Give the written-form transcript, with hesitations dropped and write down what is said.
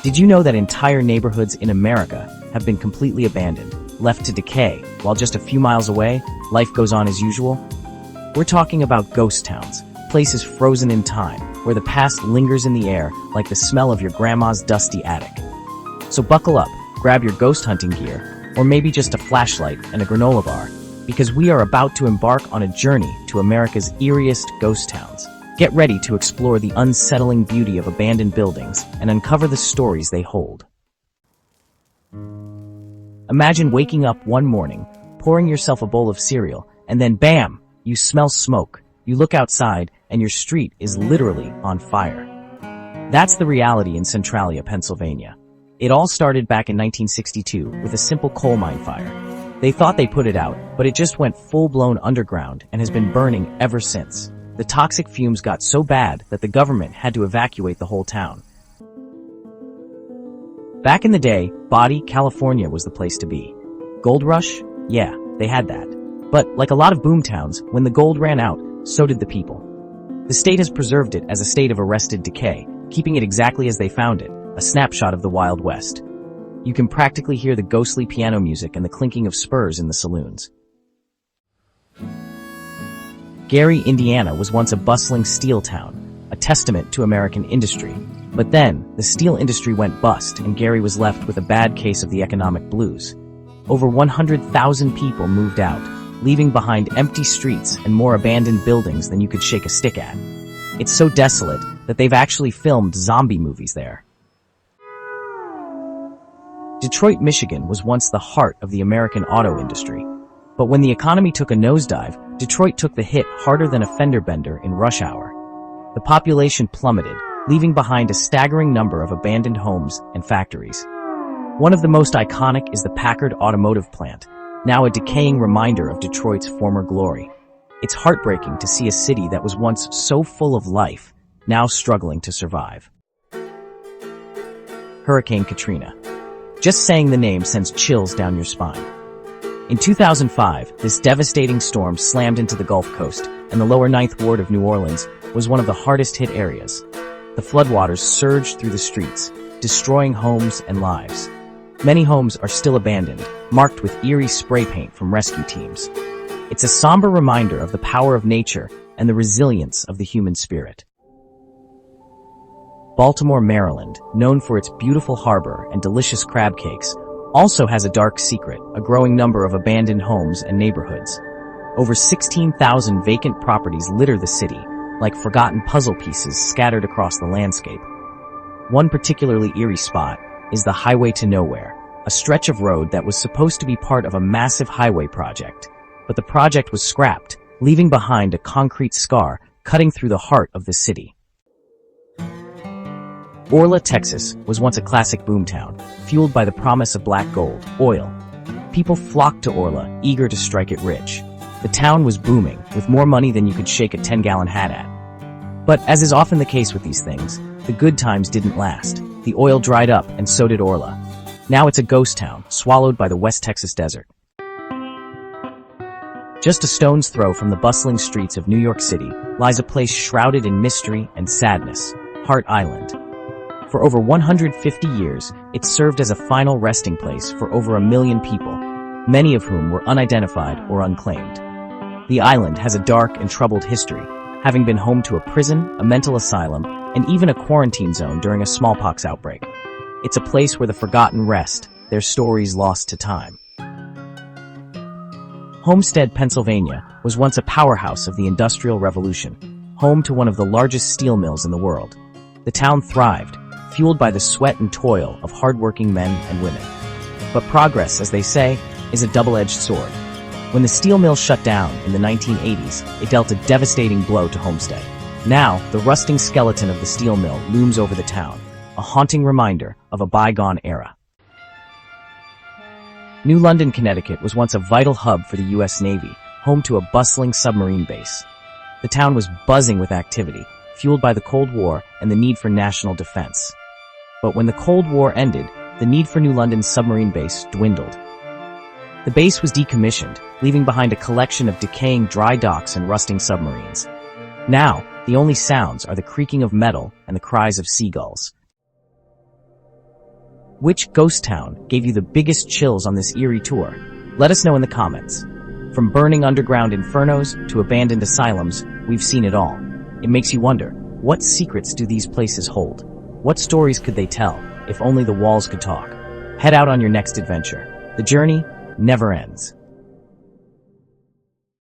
Did you know that entire neighborhoods in America have been completely abandoned, left to decay, while just a few miles away, life goes on as usual? We're talking about ghost towns, places frozen in time, where the past lingers in the air like the smell of your grandma's dusty attic. So buckle up, grab your ghost hunting gear, or maybe just a flashlight and a granola bar, because we are about to embark on a journey to America's eeriest ghost towns. Get ready to explore the unsettling beauty of abandoned buildings and uncover the stories they hold. Imagine waking up one morning, pouring yourself a bowl of cereal, and then bam! You smell smoke. You look outside, and your street is literally on fire. That's the reality in Centralia, Pennsylvania. It all started back in 1962 with a simple coal mine fire. They thought they put it out, but it just went full-blown underground and has been burning ever since. The toxic fumes got so bad that the government had to evacuate the whole town. Back in the day, Bodie, California was the place to be. Gold rush? Yeah, they had that. But like a lot of boom towns, when the gold ran out, so did the people. The state has preserved it as a state of arrested decay, keeping it exactly as they found it, a snapshot of the Wild West. You can practically hear the ghostly piano music and the clinking of spurs in the saloons. Gary, Indiana was once a bustling steel town, a testament to American industry. But then, the steel industry went bust and Gary was left with a bad case of the economic blues. Over 100,000 people moved out, leaving behind empty streets and more abandoned buildings than you could shake a stick at. It's so desolate that they've actually filmed zombie movies there. Detroit, Michigan was once the heart of the American auto industry. But when the economy took a nosedive, Detroit took the hit harder than a fender bender in rush hour. The population plummeted, leaving behind a staggering number of abandoned homes and factories. One of the most iconic is the Packard automotive plant, now a decaying reminder of Detroit's former glory. It's heartbreaking to see a city that was once so full of life, now struggling to survive. Hurricane Katrina. Just saying the name sends chills down your spine. In 2005, this devastating storm slammed into the Gulf Coast, and the lower Ninth Ward of New Orleans was one of the hardest hit areas. The floodwaters surged through the streets, destroying homes and lives. Many homes are still abandoned, marked with eerie spray paint from rescue teams. It's a somber reminder of the power of nature and the resilience of the human spirit. Baltimore, Maryland, known for its beautiful harbor and delicious crab cakes, also has a dark secret, a growing number of abandoned homes and neighborhoods. Over 16,000 vacant properties litter the city, like forgotten puzzle pieces scattered across the landscape. One particularly eerie spot is the Highway to Nowhere, a stretch of road that was supposed to be part of a massive highway project. But the project was scrapped, leaving behind a concrete scar cutting through the heart of the city. Orla, Texas was once a classic boomtown, fueled by the promise of black gold, oil. People flocked to Orla, eager to strike it rich. The town was booming, with more money than you could shake a 10-gallon hat at. But as is often the case with these things, the good times didn't last. The oil dried up, and so did Orla. Now it's a ghost town, swallowed by the West Texas desert. Just a stone's throw from the bustling streets of New York City lies a place shrouded in mystery and sadness, Hart Island. For over 150 years, it served as a final resting place for over 1 million people, many of whom were unidentified or unclaimed. The island has a dark and troubled history, having been home to a prison, a mental asylum, and even a quarantine zone during a smallpox outbreak. It's a place where the forgotten rest, their stories lost to time. Homestead, Pennsylvania, was once a powerhouse of the Industrial Revolution, home to one of the largest steel mills in the world. The town thrived, fueled by the sweat and toil of hardworking men and women. But progress, as they say, is a double-edged sword. When the steel mill shut down in the 1980s, it dealt a devastating blow to Homestead. Now, the rusting skeleton of the steel mill looms over the town, a haunting reminder of a bygone era. New London, Connecticut was once a vital hub for the U.S. Navy, home to a bustling submarine base. The town was buzzing with activity, fueled by the Cold War and the need for national defense. But when the Cold War ended, the need for New London's submarine base dwindled. The base was decommissioned, leaving behind a collection of decaying dry docks and rusting submarines. Now, the only sounds are the creaking of metal and the cries of seagulls. Which ghost town gave you the biggest chills on this eerie tour? Let us know in the comments. From burning underground infernos to abandoned asylums, we've seen it all. It makes you wonder, what secrets do these places hold? What stories could they tell, if only the walls could talk? Head out on your next adventure. The journey never ends.